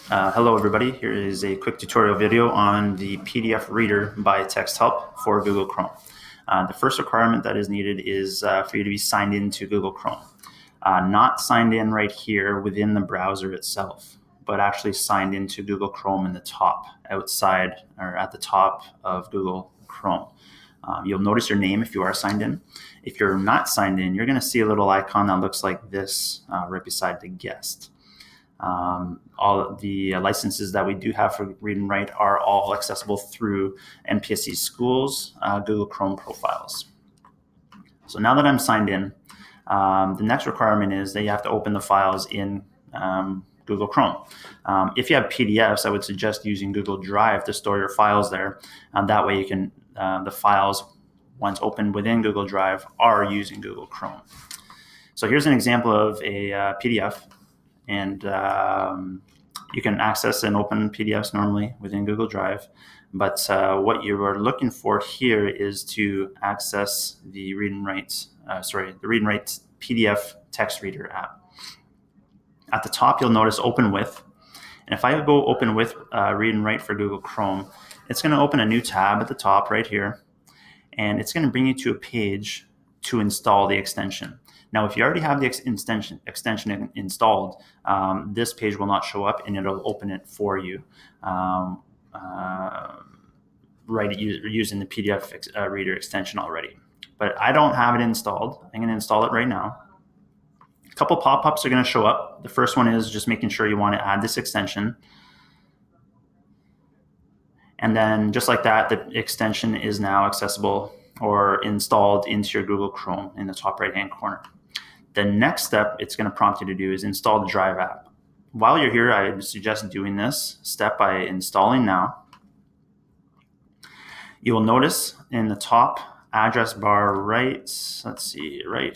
Hello everybody, here is a quick tutorial video on the PDF Reader by TextHelp for Google Chrome. The first requirement that is needed is for you to be signed into Google Chrome. Not signed in right here within the browser itself, but actually signed into Google Chrome in the top, outside, or at the top of Google Chrome. You'll notice your name if you are signed in. If you're not signed in, you're going to see a little icon that looks like this right beside the guest. All the licenses that we do have for Read and Write are all accessible through MPSC Schools Google Chrome profiles. So now that I'm signed in, the next requirement is that you have to open the files in Google Chrome. If you have PDFs, I would suggest using Google Drive to store your files there. That way you can, the files, once opened within Google Drive, are using Google Chrome. So here's an example of a PDF. And you can access and open PDFs normally within Google Drive. But what you are looking for here is to access the Read and Write PDF text reader app. At the top, you'll notice Open With. And if I go Open With Read and Write for Google Chrome, it's going to open a new tab at the top right here. And it's going to bring you to a page to install the extension. Now, if you already have the extension installed, this page will not show up and it'll open it for you using the PDF reader extension already. But I don't have it installed. I'm going to install it right now. A couple pop-ups are going to show up. The first one is just making sure you want to add this extension. And then just like that, the extension is now accessible or installed into your Google Chrome in the top right-hand corner. The next step it's going to prompt you to do is install the Drive app. While you're here, I would suggest doing this step by installing now. You will notice in the top address bar right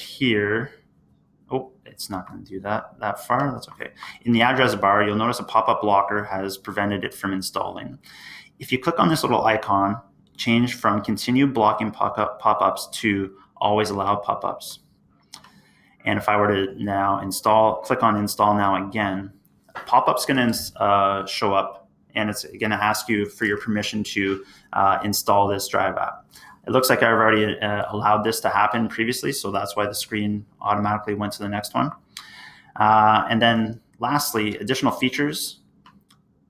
here, oh, it's not going to do that far, that's okay. In the address bar, you'll notice a pop-up blocker has prevented it from installing. If you click on this little icon, change from continue blocking pop-ups to always allow pop-ups. And if I were to now click on install now again, pop-up's going to show up and it's going to ask you for your permission to install this Drive app. It looks like I've already allowed this to happen previously, so that's why the screen automatically went to the next one. And then lastly, additional features.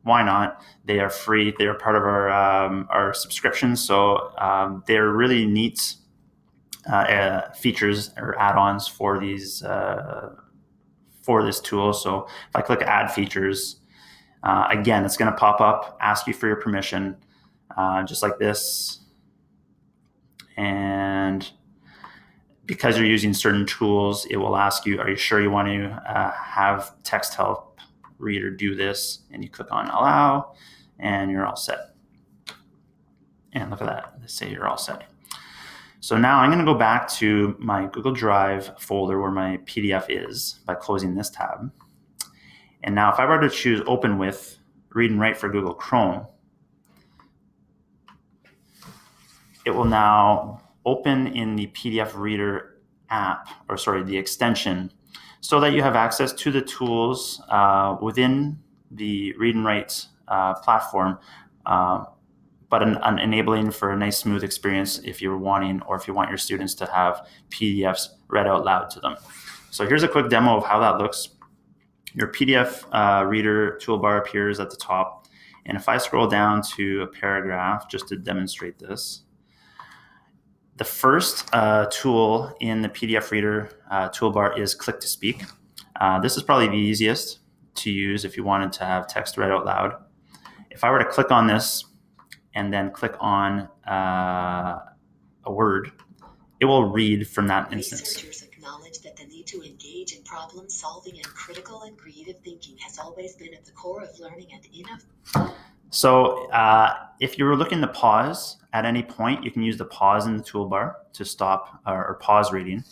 Why not? They are free. They are part of our subscription, so they're really neat features or add-ons for these for this tool. So if I click Add Features, again, it's going to pop up, ask you for your permission, just like this. And because you're using certain tools, it will ask you, are you sure you want to have TextHelp Reader do this? And you click on Allow, and you're all set. And look at that, they say you're all set. So now I'm going to go back to my Google Drive folder where my PDF is by closing this tab. And now if I were to choose Open With Read and Write for Google Chrome, it will now open in the PDF Reader app, or sorry, the extension, so that you have access to the tools within the Read and Write platform, but enabling for a nice smooth experience if you're wanting, or if you want your students to have PDFs read out loud to them. So here's a quick demo of how that looks. Your PDF reader toolbar appears at the top. And if I scroll down to a paragraph, just to demonstrate this, the first tool in the PDF reader toolbar is Click to Speak. This is probably the easiest to use if you wanted to have text read out loud. If I were to click on this, and then click on a word, it will read from that instance. Researchers acknowledge that the need to engage in problem solving and critical and creative thinking has always been at the core of learning and innovation. So if you were looking to pause at any point, you can use the pause in the toolbar to stop or pause reading.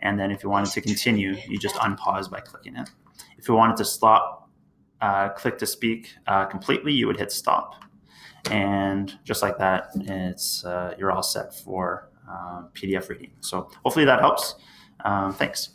And then if you wanted to continue, you just unpause by clicking it. If you wanted to stop, Click to Speak completely, you would hit stop. And just like that, it's you're all set for PDF reading. So hopefully that helps. Thanks.